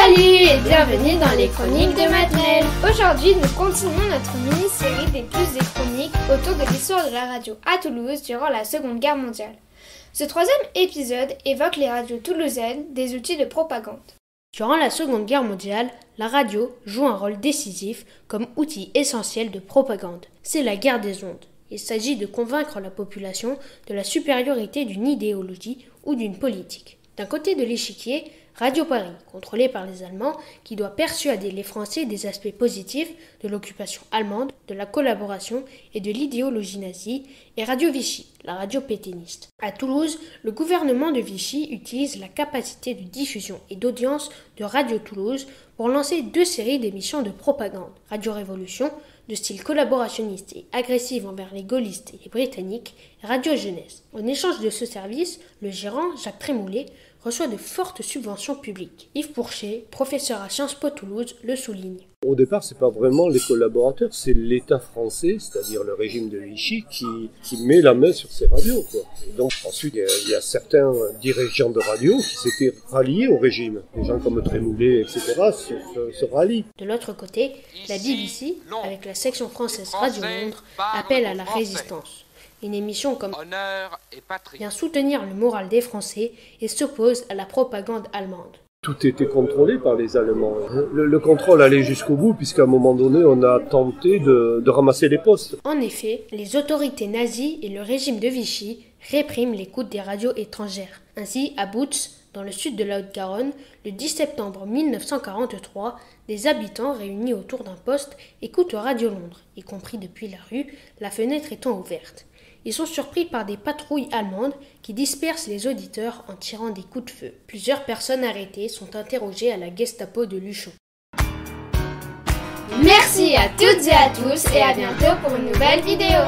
Salut et bienvenue dans les chroniques de Maternelle. Aujourd'hui, nous continuons notre mini-série des plus des chroniques autour de l'histoire de la radio à Toulouse durant la Seconde Guerre mondiale. Ce troisième épisode évoque les radios toulousaines, des outils de propagande. Durant la Seconde Guerre mondiale, la radio joue un rôle décisif comme outil essentiel de propagande. C'est la guerre des ondes. Il s'agit de convaincre la population de la supériorité d'une idéologie ou d'une politique. D'un côté de l'échiquier, Radio Paris, contrôlée par les Allemands, qui doit persuader les Français des aspects positifs de l'occupation allemande, de la collaboration et de l'idéologie nazie, et Radio Vichy, la radio pétainiste. À Toulouse, le gouvernement de Vichy utilise la capacité de diffusion et d'audience de Radio Toulouse pour lancer 2 séries d'émissions de propagande. Radio Révolution, de style collaborationniste et agressive envers les gaullistes et les britanniques, et Radio Jeunesse. En échange de ce service, le gérant, Jacques Trémoulet, reçoit de fortes subventions publiques. Yves Pourchet, professeur à Sciences Po Toulouse, le souligne. Au départ, c'est pas vraiment les collaborateurs, c'est l'État français, c'est-à-dire le régime de Vichy, qui met la main sur ces radios, quoi. Et donc, ensuite, il y a certains dirigeants de radio qui s'étaient ralliés au régime. Des gens comme Trémoulet, etc., se rallient. De l'autre côté, la BBC, avec la section française Radio Londres, appelle à la résistance. Une émission comme Honneur et Patrie vient soutenir le moral des Français et s'oppose à la propagande allemande. Tout était contrôlé par les Allemands. Le contrôle allait jusqu'au bout, puisqu'à un moment donné, on a tenté de ramasser les postes. En effet, les autorités nazies et le régime de Vichy répriment l'écoute des radios étrangères. Ainsi, à Boutz, dans le sud de la Haute-Garonne, le 10 septembre 1943, des habitants réunis autour d'un poste écoutent Radio Londres, y compris depuis la rue, la fenêtre étant ouverte. Ils sont surpris par des patrouilles allemandes qui dispersent les auditeurs en tirant des coups de feu. Plusieurs personnes arrêtées sont interrogées à la Gestapo de Luchon. Merci à toutes et à tous et à bientôt pour une nouvelle vidéo.